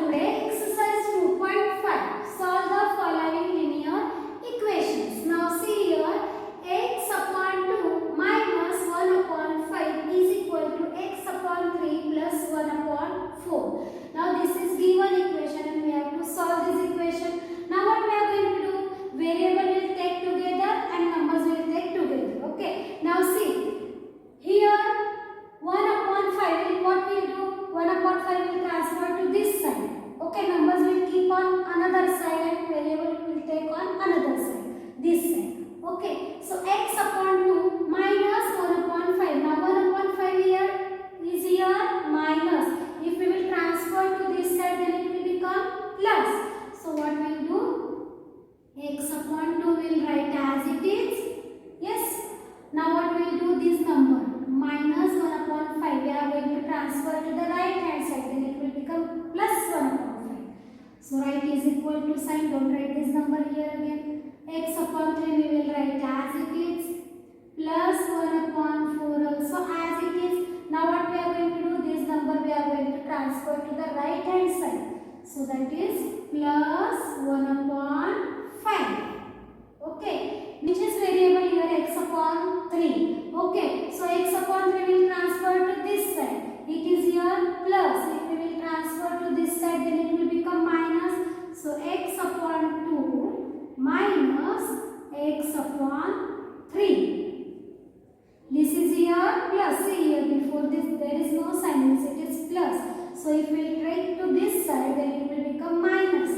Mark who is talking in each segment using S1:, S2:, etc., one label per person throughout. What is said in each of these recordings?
S1: today exercise 2.5. Solve the following linear equations. Now see here, x upon 2 minus 1 upon 5 is equal to x upon 3 plus 1 upon 4. Now this is given equation and we have to solve this equation. Now what we are going to do? Variable will take together and numbers will take together. Okay. Now see, here 1 upon 5 will what will do? 1 upon 5 will transfer to this side. Okay, numbers will keep on another side and variable will take on another side. This side. Okay, so x upon 2 minus 1 upon 5. Now 1 upon 5 here is here minus. If we will transfer to this side, then it will become plus. So what we will do? X upon 2 will write as it is. Yes. Now what we will do? This number minus 1 upon 5. We are going to transfer to the right hand side. Then it will become plus 1 upon 5. So write is equal to sign. Don't write this number here again. X upon 3 we will write as it is. Plus 1 upon 4 also as it is. Now what we are going to do? This number we are going to transfer to the right hand side. So that is plus 1 upon 5. Okay. Which is variable here? X upon 3. Okay. So x upon 3 will transfer to this side. It is here plus. If we will transfer to this side, then it will become minus. So x upon 2 minus x upon 3. This is here plus. See here before this there is no sign. It is plus. So if we will take to this side, then it will become minus.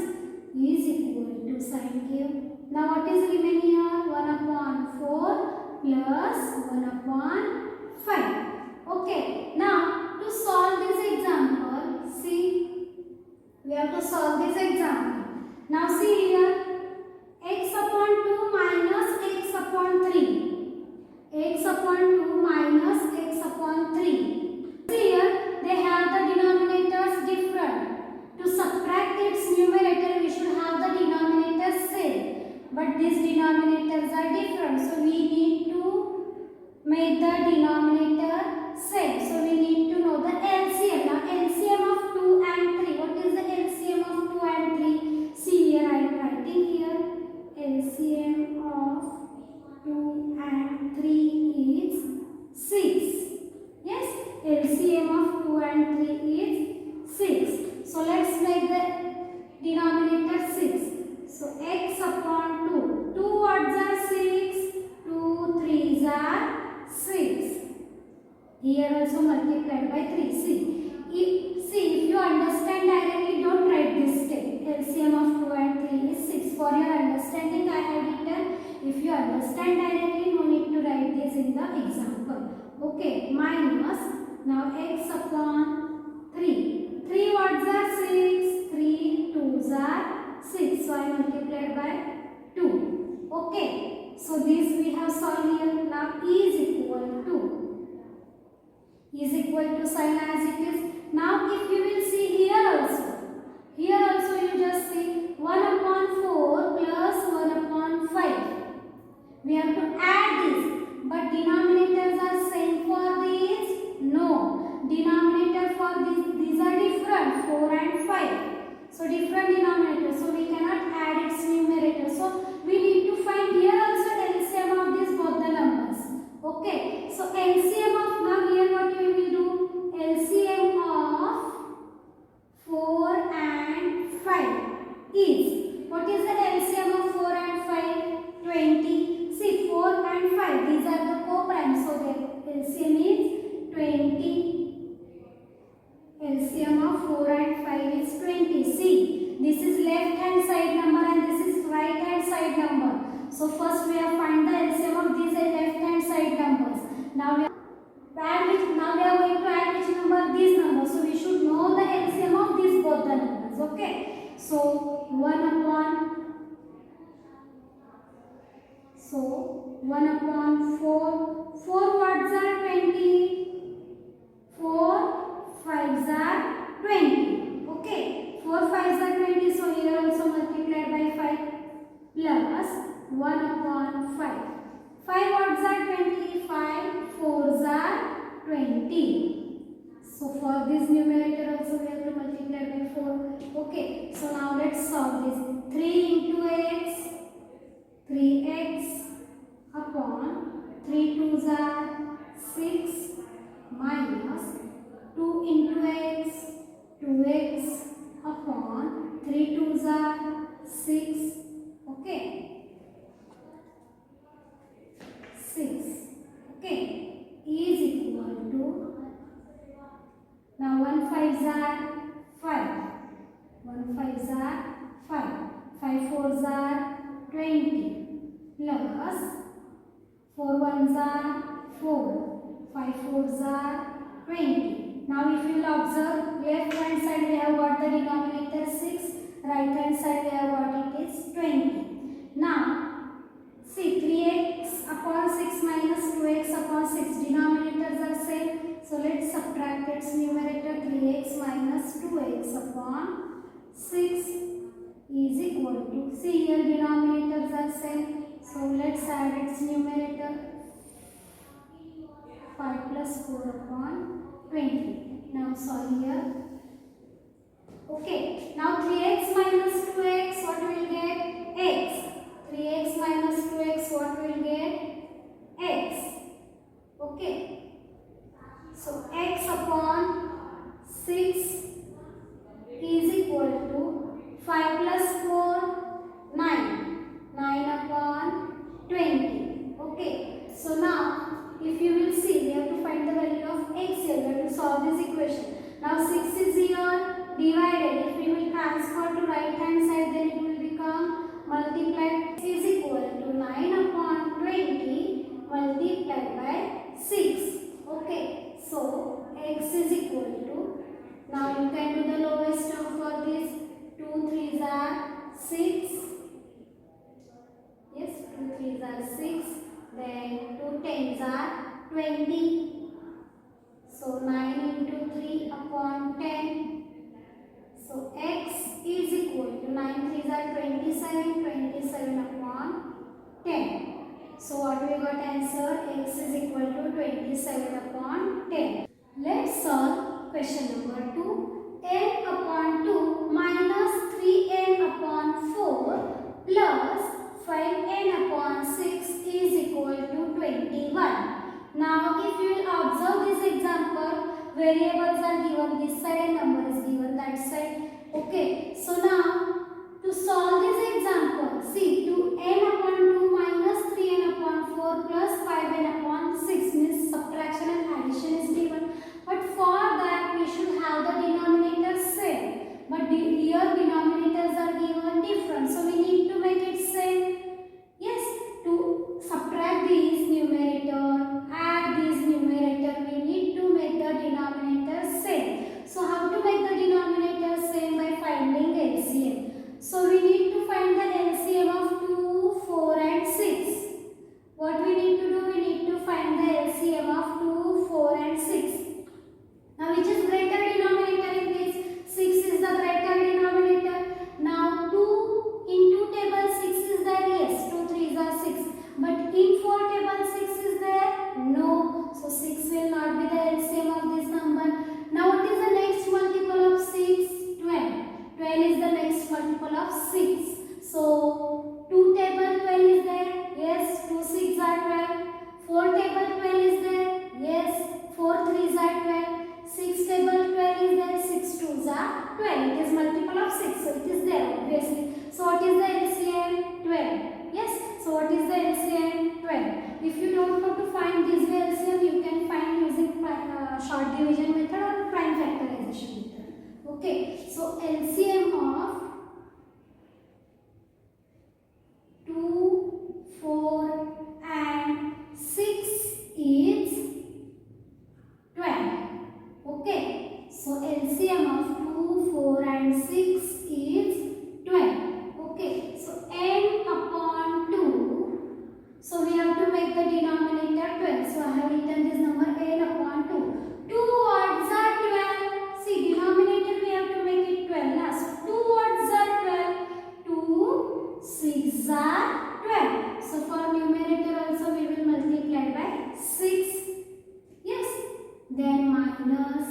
S1: Is equal to sign here. Now what is remaining here? 1 upon 4 plus 1 upon 5. Okay. Now to solve this example, see, we have to solve this example. Now see here, x upon 2 minus x upon 3. X upon 2 minus x upon 3. See here, they have the denominators different. To subtract its numerator, we should have the denominators same. But these denominators are different. So we need to make the denominator same. So we need to know the LCM. Now LCM of 2 and 3. What is the LCM of 2 and 3? See here, I am writing here. LCM of 2 and 3 is 6. Yes, LCM of 2 and 3 is 6. So let's make the denominator 6. So x upon 2. 2 odds are 6. 2 3s are 6. Here also multiplied by 3. If you understand directly, don't write this step. LCM of 2 and 3 is 6. For your understanding, I have written. If you understand directly, no need to write this in the example. Okay, minus. Now x upon 3. 3 odds are 6. 3 2s are 6. So I multiplied by 2. Okay. So this we have solved here. Now is equal to sign as it is. Now if you will see here also you just see 1 upon 4 plus 1 upon 5. We have to add this, but denominators are same for these? No. Denominator for these are different, 4 and 5. So different denominator. So we cannot add its numerator. So we need to find here also LCM of these both the numbers. Okay. So LCM of, now here what you will do? LCM of 4 and 5 is, what is the LCM of 4 and 5? 20. See, 4 and 5, these are the co-primes. So the LCM is 20. LCM of 4 and 5 is 20. See, this is left hand side number and this is right hand side number. So first we have find the LCM of these left hand side numbers. Now we are going to add which number? These numbers. So we should know the LCM of these both the numbers. Okay. So 1 upon 4. 4 odds are 20. 4 5s are 20. Okay. 4 5s are 20. So here also multiplied by 5 plus 1 upon 5. 5 odds are 20. 5 4s are 20. So for this numerator also we have to multiply by 4. Okay, so now let's solve this. 3 into x, 3x upon 3 2s are 6 minus 2 into x, 2x upon 3 2s are 6. Okay, 6. Okay, is equal to, now 1 5s are 5. 1 5s are 5. 5 4s are 20 plus 4 1s are 4. 5 4s are 20. Now if you will observe, left hand side we have got the denominator 6. Right hand side we have got it is 20. Now see, 3x upon 6 minus 2x upon 6 denominators are same. So let's subtract its numerator. 3x minus 2x upon 6 is equal to, see here denominators are same. So let's add its numerator. 5 plus 4 upon 20. Now solve here. Okay, now 3x minus 2x, what we will get? X. 3x minus 2x, what we will get? X. Okay. So x upon 6 is equal to 5 plus 4, 9. 9 upon 20. Okay. So now if you will see, we have to find the value of x here. We have to solve this equation. Now 6 is here divided. If we will transfer to right hand side, then it will become multiplied. Is equal to 9 upon 20 multiplied by 6. Okay, so x is equal to, now you can do the lowest term for this. 2 3s are 6. Yes, 2 3s are 6. Then 2 10s are 20. So 9 into 3 upon 10. So x is equal to, 9 3s are 27. 27 upon 10. So what we got answer? X is equal to 27 upon 10. Let's solve question number 2. N upon 2 minus 3n upon 4 plus 5n upon 6 is equal to 21. Now if you will observe this example, variables are given this side and number is given that side. Okay, so now to solve this example, see, to n upon 2 minus 3n upon 4 plus 5n upon 6 means subtraction and addition is given. But for that we should have the denominators same. But here denominators are given different. So we need to make it same. Yes, to subtract these numerator, add these numerator, we need to make the denominators same. So how to make the denominators same? By finding LCM. So we need to find the LCM of 2, 4 and 6. What we need to do? We need to find the LCM of 2, 4 and 6. Now which is greater denominator in this? 6 is the greater denominator. Now 2 into table 6 is there? Yes, 2 3s are 6. But in 4 table 6 is there? No. So 6 will not be the LCM of this number. Now what is the next multiple of 6? 12. 12 is the next multiple of 6. So 2 table 12 is there? Yes, 2 6s are 12. 4 table 12 is there? Yes, 4 3s are 12. 6 table 12 is there? 6 2s are 12. It is multiple of 6. So it is there obviously. So what is the LCM? 12. Yes. So what is the LCM? 12. If you don't know to find this LCM, you can find using short division method or prime factorization method. Okay. So LCM of 2, 4 and 6 is 12. Okay. So LCM of 2, 4 and 6 is 12. Okay. So n upon 2. So we have to make the denominator 12. So I have written this number n upon 2. 2 odds are 12. See, denominator we have to make it 12. So 2 odds are 12. 2 6 are 12. So for numerator also we will multiply by 6. Yes. Then minus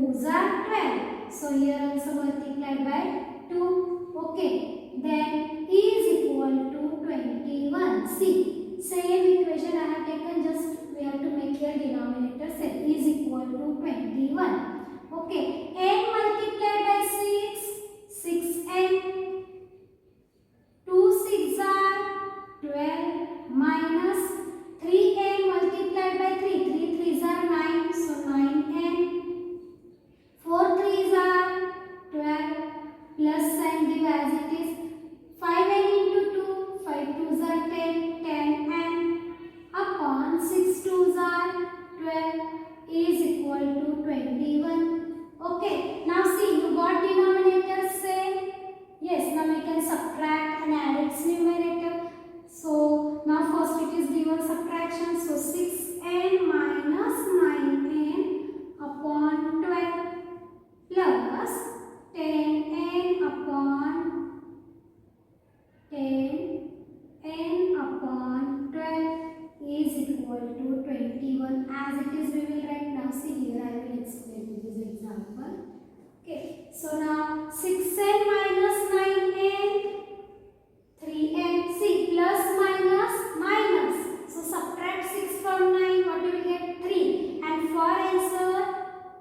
S1: 2s are 12. So here also multiplied by 2. Okay. Then E is equal to 21. See, same equation I have taken, just we have to make here denominator same. E is equal to 21. Okay. N multiplied by 6. 6n. 2 6 are 12 minus 3n multiplied by 3. 3 3s are 9. So 9n. 4 3s are 12 plus sign give as it is. 5n into 2. 5 2s are 10. 10n upon 6 2s are 12 is equal to 21. Okay. Now see, you got denominator same. Yes, now we can subtract and add its numerator. So now first it is given subtraction. So 6n minus 9n upon 12 plus 10n upon 12 is equal to 21. As it is, we will write. Now see here, I will explain with this example. Okay, so now 6n minus 9n, 3n, see, plus minus minus. So subtract 6 from 9, what do we get? 3. And for answer,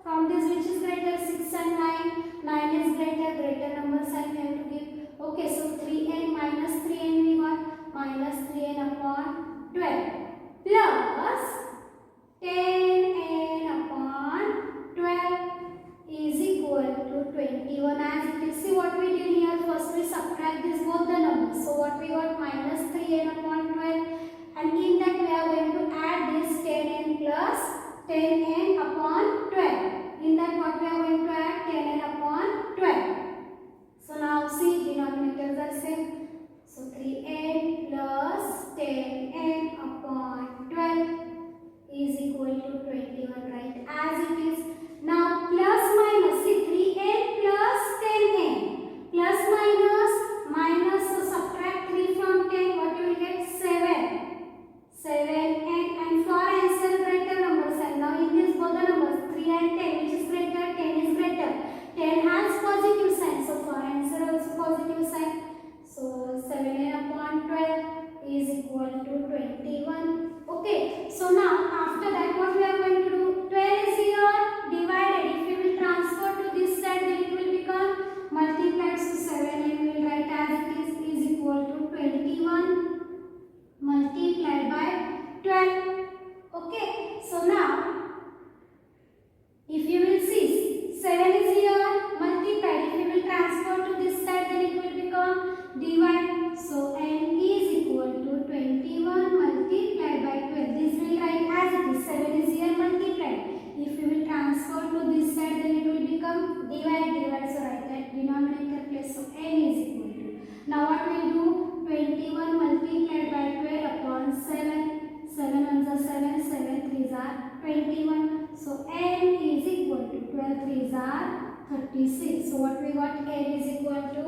S1: from this which is greater, 6 and 9, 9 is greater number sign we have to give. Okay, so 3n minus 3n we got, minus 3n upon 12 plus 10n upon 12 is equal to 21. As it is, see what we did here, first we subtract this both the numbers. So what we got, minus 3n upon 12, and in that we are going to add this 10n plus 10n upon 12. In that what we are going to add, 10n upon 12. So now see, denominators are same. So 3n plus 10n upon 12 is equal to 21, right? As it is. Now plus minus, see, 3n plus 10n. Plus minus, minus, so subtract 3 from 10, what you will get? 7. 7n, and for answer greater number sign. Now in this both the numbers, 3 and 10, which is greater? 10 is greater. 10 has positive sign, so for answer also positive sign. So 7n upon 12 is equal to 21. Okay, so now after that what we are going to do? 12 is here divided. If we will transfer to this side, then it will become multiplied. So 7n we will write as it is equal to 21 multiplied by 12. Okay, so now if you will see, 7 is here multiplied. If you will transfer to this side, then it will become divide. So n is equal to 21 multiplied by 12. This will write as it is. 7 is here multiplied. If you will transfer to this side, then it will become divide. So write that denominator place. So n is equal to. Now what we will do? 21 multiplied by 12 upon 7. 7 ones are 7. 7 threes are 21. So n is equal to 12 threes are 36. So what we got? n is equal to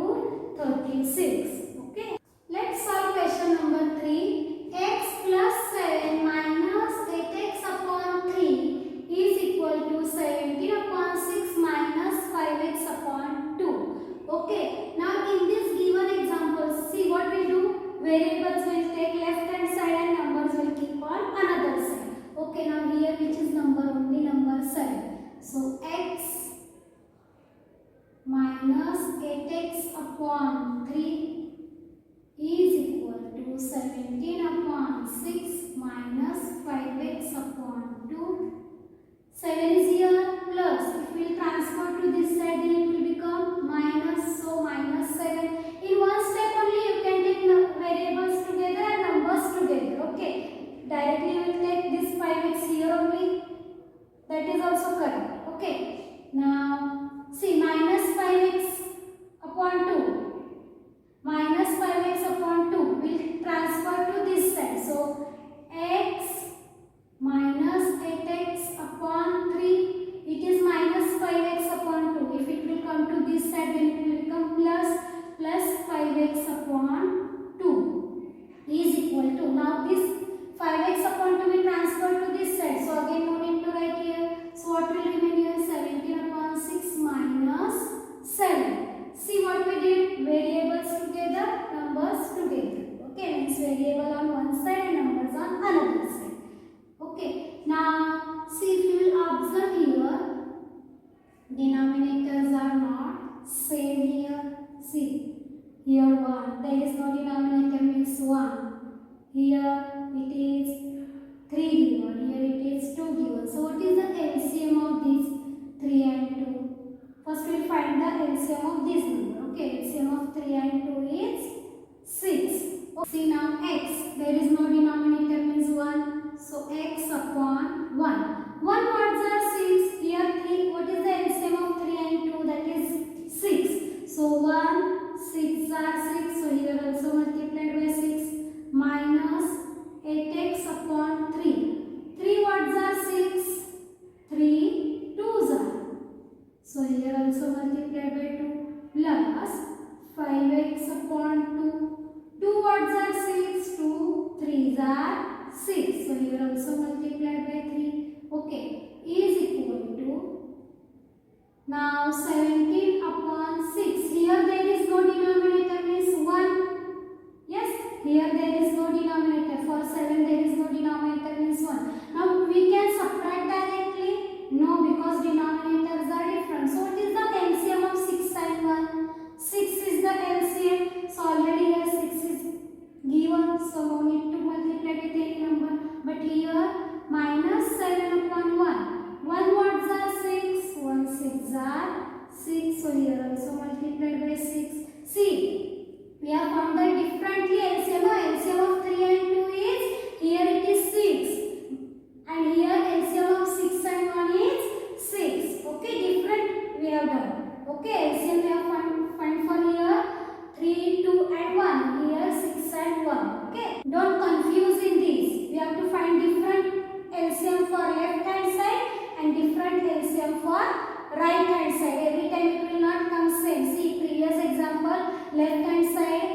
S1: 36. Okay. Let's solve question number 3. X plus 7 minus 8x upon 3 is equal to 17 upon 6 minus 5x upon 2. Okay. Now in this given example, see what we do? Variables will take left hand side and numbers will keep on another side. Okay. Now here which is number? Only number 7. So x minus 8x upon 3 is equal to 17 upon 6 minus 5x upon 2. 7 is here plus. If we will transfer to this side, then it will become minus. So minus 7. In one step only you can take variables together and numbers together. Okay. Directly you will take this 5x here only. That is also correct. Okay. Now see, minus 5x upon 2. Minus 5x upon 2 will transfer to this side. So x minus 8x upon 3 there is no denominator means 1. Here it is 3 given, here it is 2 given. So what is the LCM of these 3 and 2? First we find the LCM of this number. Okay, LCM of 3 and 2 is 6. See now x, there is no denominator means 1. So x upon 1. 1 words are 6. Here 3. What is the LCM of 3 and 2? That is 6. So 1, 6 are 6. So here also multiplied by 6. Minus 8x upon 3. 3 words are 6. 3 2s are. So here also multiplied by 2. Plus 5x upon 2. 2 words are 6, 2 3s are 6. So here also multiplied by 3. Okay, is equal to now 17 upon 6. Here there is no denominator means 1. Yes, here there is no denominator. For 7 there is no denominator means 1. Now we can subtract directly. No, because denominators are different. So what is the LCM of 6 and 1? 6 is the LCM. So already here 6 is given. So no need to multiply with any number. But here minus 7 upon 1. 1 words are 6. 1 6 are 6. So here also multiplied by 6. See, we have found that differently LCM. LCM of 3 and 2 is, here it is 6. And here LCM of 6 and 1 is 6. Okay, different we have done. Okay, LCM we have find for here 3, 2 and 1. Here 6 and 1. Okay, don't confuse in these. We have to find different LCM for left hand side and different LCM for right hand side. Every time it will not come same. See previous example, left hand side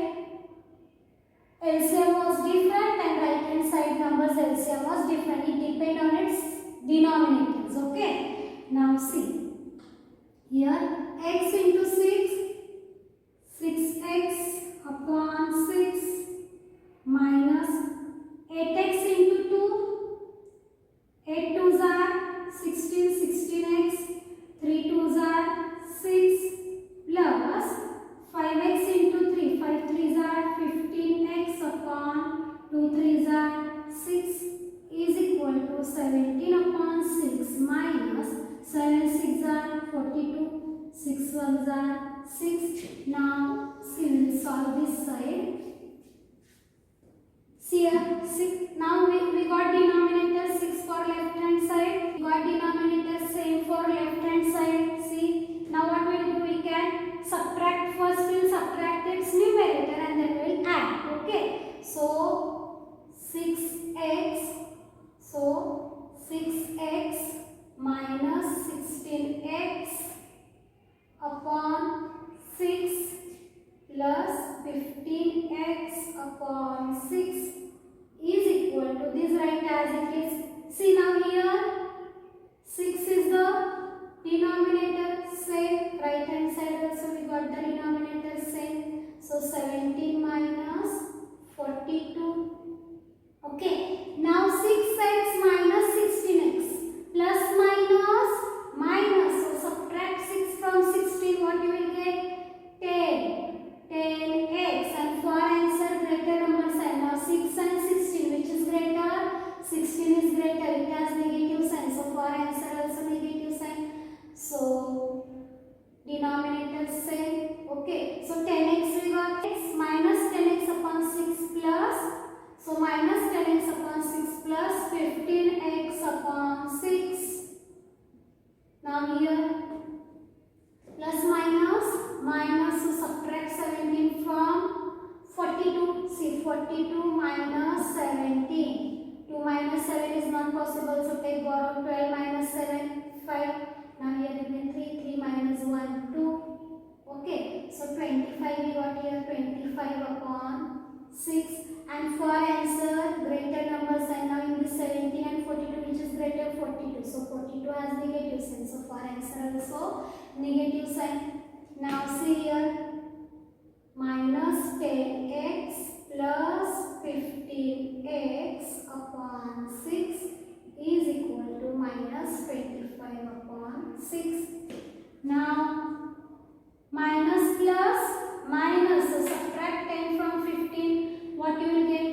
S1: LCM was different and right hand side numbers LCM was different. It depends on its denominators. Okay. Now see. Here x into 6. 6x upon 6 minus 8x into 2. 8 2s are 16. 16x. 3 2s are 6 plus 5x into 3. 5 3s are 15x upon 2 3s are 6 is equal to 17 upon 6 minus 7 6 are 42. 6 1s are 6. Now see, we will solve this side. See here 6. Now we got denominator 6 for left hand side. We got denominator same for left hand side. See, now what we will do, we can subtract. First we will subtract its numerator and then we will add. Okay, so 6x. So 6x minus 16x upon 6 plus 15x upon 6 is equal to this. Write as it is. See now here 6 is the denominator same. Right hand side also we got the denominator same. So 17 minus 42. Okay. Now 6x minus 16x plus minus. So subtract 6 from 16. What you will get? 10. 10x. And for answer greater number sign. Now 6 and 16. Which is greater? 16 is greater. It has negative sign. So for answer also negative sign. So denominator same. Okay. So 10x we got x minus 10x upon 6 plus. So minus 10x upon 6 plus 15x upon 6. Now here plus minus. So subtract 17 from 42. See 42 minus 17. 2 minus 7 is not possible. So take borrow 12 minus 7 5. Now here remain 3. 3 minus 1 2. Okay. So 25 we got here. 25 upon 6. And for answer greater number sign. Now in this 17 and 42, which is greater? 42. So 42 has negative sign. So for answer also negative sign. Now see here minus 10x plus 15x upon 6 is equal to minus 25 upon 6. Now minus plus minus, so subtract 10 from 15, what you will get?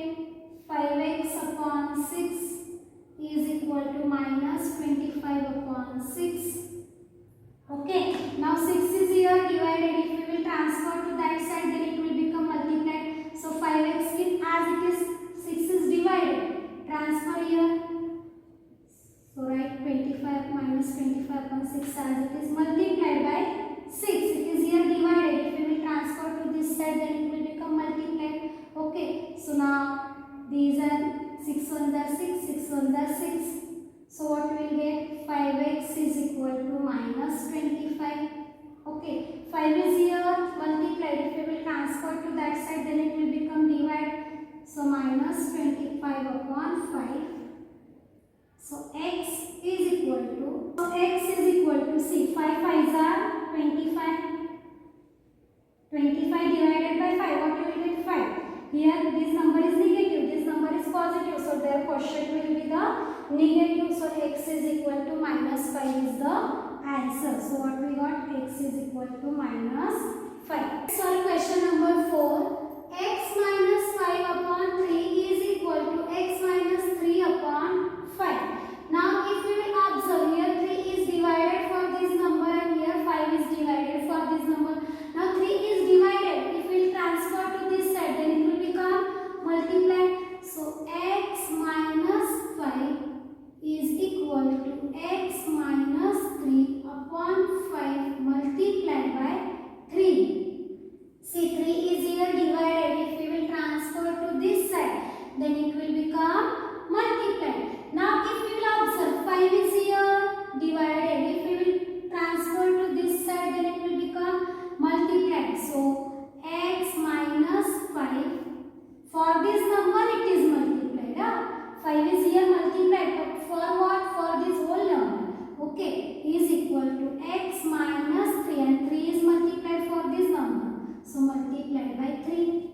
S1: 5x upon 6 is equal to minus 25 upon 6. Okay, now 6 is here divided. If we will transfer to that side, then it will become multiplied. So 5x is as it is, 6 is divided. Transfer here. So write 25 minus 25 upon 6 as it is multiplied by 6. It is here divided. If we will transfer to this side, then it will become multiplied. Okay, so now these are 6 ones are 6, 6 ones are 6. So what we will get? 5x is equal to minus 25. Okay, 5 is here multiplied. If we will transfer to that side, then it will become divided. So minus 25 upon 5. So x is equal to, see, 5 5s are 25. 25 divided by 5, what you will get? 5. Here this number is negative, this number is positive, so their quotient will be the negative. So x is equal to minus 5 is the answer. So what we got? X is equal to minus 5. Solve question number 4. X minus 5 upon 3 is equal to x minus 3 upon 5. Now if we will observe, here 3 is divided for this number and here 5 is divided for this number. Now 3 is divided. If we will transfer to this side, then it will become multiplied. So x minus 5 is equal to x minus 3 upon 5 multiplied by 3. See, 3 is here divided. If we will transfer to this side, then it will become multiplied. Now if we will observe, 5 is here divided. If we will transfer to this side, then it will become multiplied. So x minus 5, for this number it is multiplied. 5 is here multiplied, but for what? For this whole number. Okay, is equal to x minus 3, and 3 is multiplied for this number. So multiplied by 3.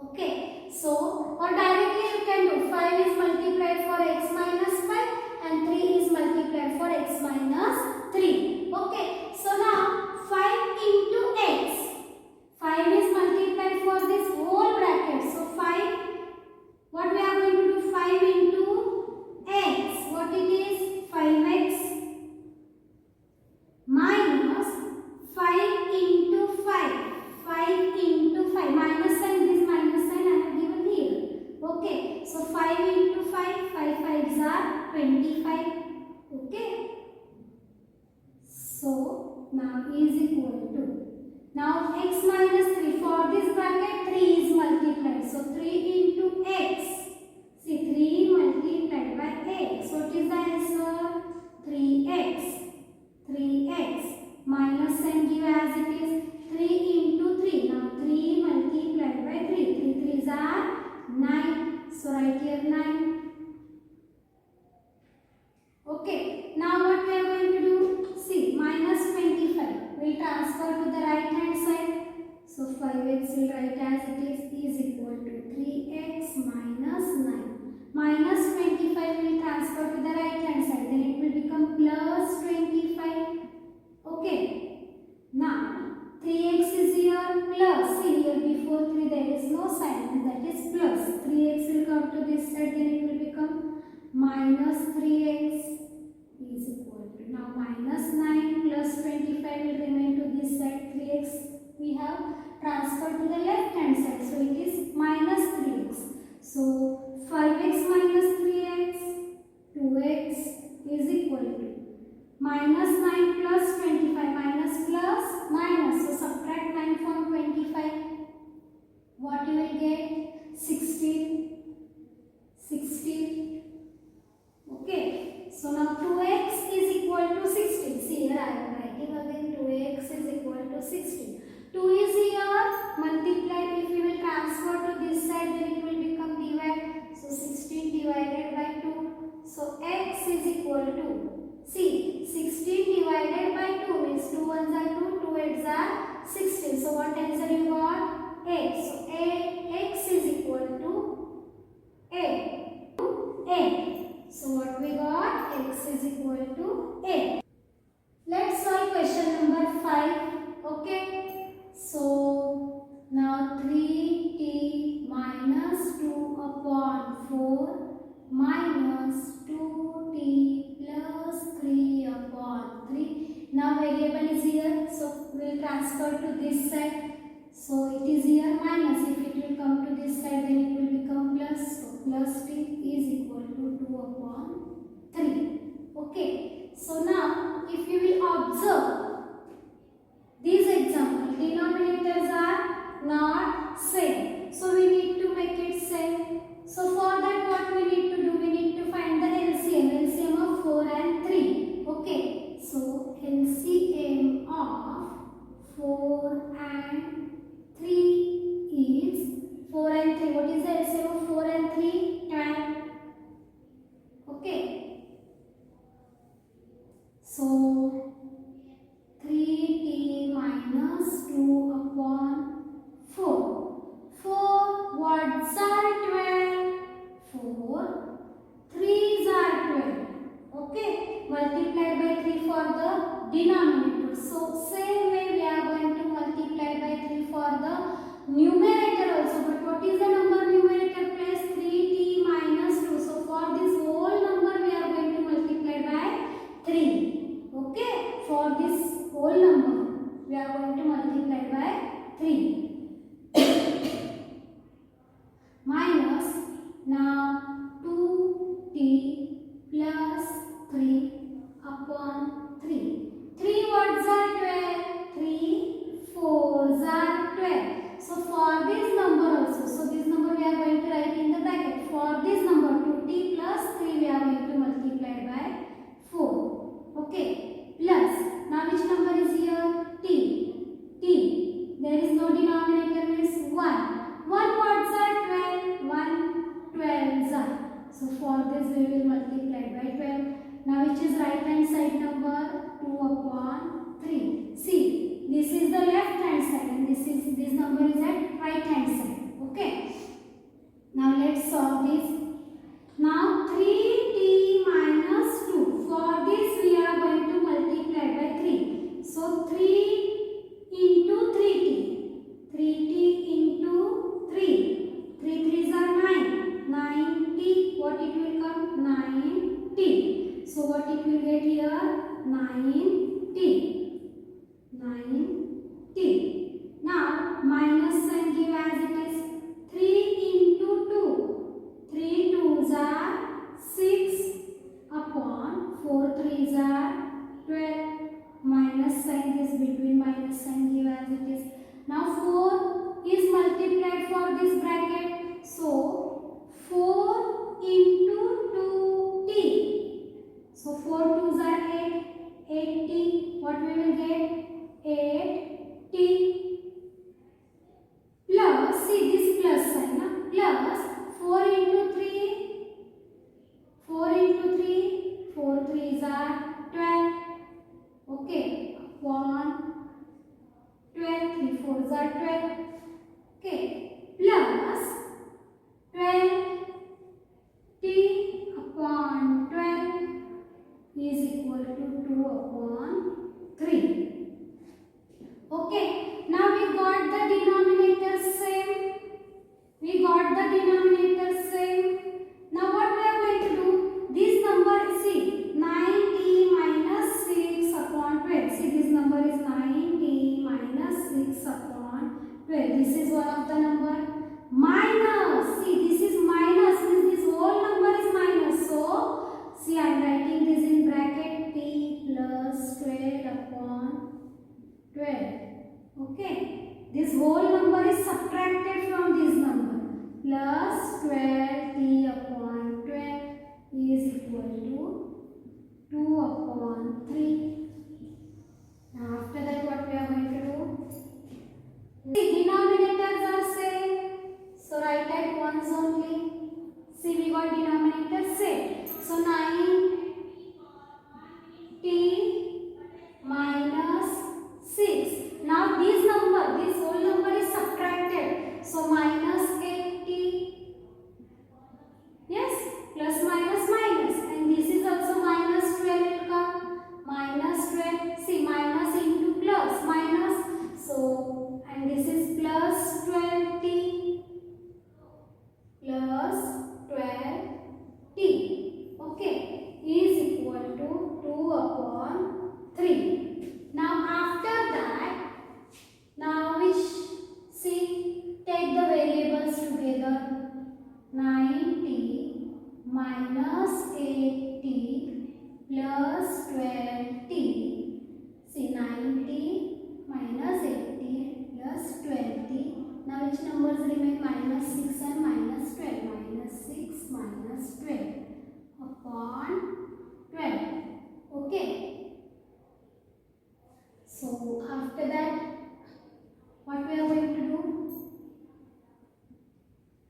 S1: Okay, so or directly you can do 5 is multiplied for x minus 5 and 3 is multiplied for x minus 3. Okay, so now 5 into x. 5 is multiplied for this whole bracket. So 5, what we are going to do? 5 into x. What it is? 5x minus 5 into 5. 5 into 5. Minus sign, this minus sign I have given here. Okay, so 5 into 5. 5 5s are 25. Okay. So now is equal to. Now x minus 3, for this bracket 3 is multiplied. So 3 into x. See, 3 multiplied by x. What is the answer? 3x. 3x. Minus and give as it is. 3 into 3. Now 3 multiplied by 3. 3 3s are 9. So write here 9. Okay. Now what we are going to do? See, minus 25. We'll transfer to the right hand side. So 5x will write as it is equal to 3x minus 9. Minus 25 will transfer to the right hand side. Then it will become plus 25. Okay. Now 3x is here plus. See, here before 3 there is no sign, and that is plus. 3x will come to this side. Then it will become minus 3x is equal to. Now minus 9 plus 25 will remain to this side. 3x we have transferred to the left hand side. So it is minus 3x. So 5x minus 3x, 2x is equal to minus 9 plus 25, minus plus minus. So subtract 9 from 25. What you will get? 16. 16. Okay. So now 2x is equal to 16. See, here I am writing again 2x is equal to 16. 2 is here multiplied. If we will transfer to this side, then it will become divided. So 16 divided by 2. So x is equal to, see, 16 divided upon 4 minus 2t plus 3 upon 3. Now variable is here, so we will transfer to this side. So it is here minus. If it will come to this side, then it will become plus. So plus t is equal to 2 upon 3. Okay. So now if you will observe these examples, denominators are not same. So we need to make it same. So for that what we need to do? We need to find the LCM of 4 and 3. Okay. So LCM of 4 and 3 is 4 and 3. What is the LCM of 4 and 3? 10. Okay. So 3t minus 2 upon 4. 4 words are 12. 4 3s are 12. Okay. Multiplied by 3 for the denominator. So same way we are going to multiply by 3 for the numerator also. But what is the number numerator place? 3t minus 2. So for this whole number we are going to multiply by 3. Okay, for this whole number we are going to multiply by 3 minus now 2t plus 3 upon 3. 3 words are 12, 3 4s are 12. So for this number also, so this number we are going to write in the bracket. For this number 2t plus 3 we are going to multiply by 4. Okay, plus now which number is here? T. There is no denominator, means 1. 1 words are 12, 1 12s are. So for this we will multiply by 12. Now which is right hand side number? 2 upon 3. See, this is the left hand side and this number is at right hand side. Okay. Now let's solve this. Now 3t minus 2. For this we are going to multiply by 3. So 3 into 3t. 3t into 3. 3 3s are 9. 9t. What it will come? 9t. So what it will get here? 9t. 9t. Now minus sign give as it is. 3 into 2. 3 2s are 6 upon 4 3s are 12. Minus sign is between minus sign give as it is. Now 4 is multiplied for this bracket. So 4 into 2t. So 4 2s are 8. 8t. What we will get? 8t. Plus, see this plus sign, na? Plus 4 into 3. 4 into 3. 4 3s are 12. Okay. 1, 12. 3 4s are 12. Okay. Plus 12 t upon 12 is equal to 2 upon 3. Okay. Now we got the denominator same. We got the denominator same. Now what we are going to do? This number, see, 9t minus 6 upon 12. See, this number is 9t minus 6 upon 12. This is one of the number. Minus, see, this is minus, means this whole number is minus. So, see, I am writing this in bracket t plus 12 upon 12. Okay. This whole number is subtracted from this number. Plus 12t upon 12 is equal to 2 upon 3. Now after that what we are going to do? See, denominators are same. So write at ones only. See, we got denominator same. So 9t minus 6. Now this number, this whole number is subtracted. So minus 8t. Yes, plus minus minus. And this is also minus 12 will come. Minus minus 80 plus 20. See 90 minus 80 plus 20. Now which numbers remain? Minus 6 and minus 12. Minus 6 minus 12 upon 12. Okay. So after that, what we are going to do?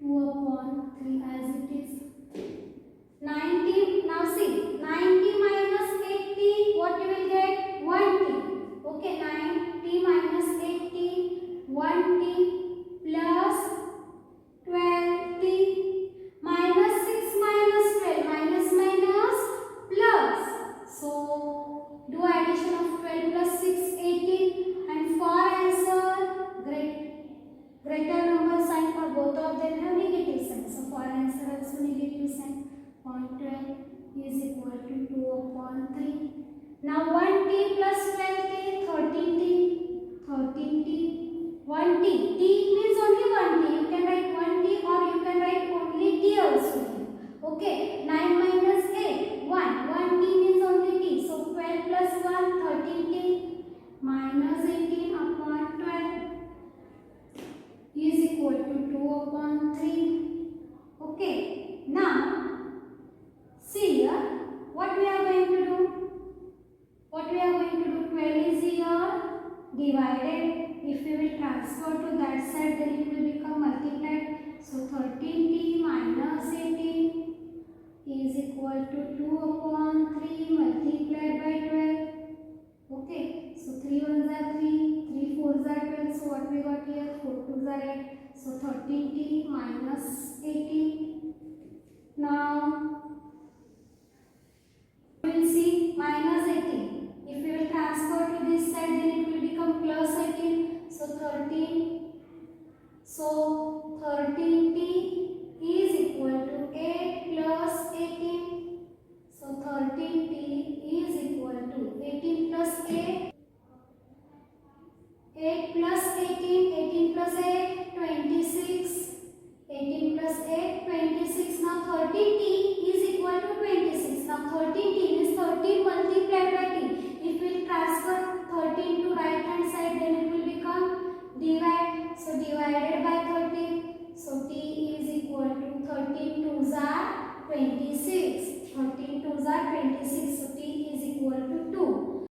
S1: 2 upon 3 as it is. 90. Now see, 90 minus 80. What you will get? 1t. Okay, 90 minus 80. 1t plus 20 minus 6 minus 12 minus minus plus. So do addition of 12 plus 6 18, and for answer greater number sign for both of them have negative sign. So for answer also negative sign. 0.12 is equal to 2 upon 3. Now 1t plus 12t 13t. 13t 1t. T means only 1t. You can write 1t or you can write only t also. Okay. 9 minus 8. 1. 1t means only t. So 12 plus 1 13t minus 18 upon 12 is equal to 2 upon 3. Okay. Now see here. What we are going to do? What we are going to do? 12 is here divided. If we will transfer to that side, then it will become multiplied. So 13t minus 18 is equal to 2 upon 3 multiplied by 12. Okay. So 3 ones are 3, 3 fours are 12. So what we got here? 4 twos are 8. So 13t minus 18. Now we will see minus 18.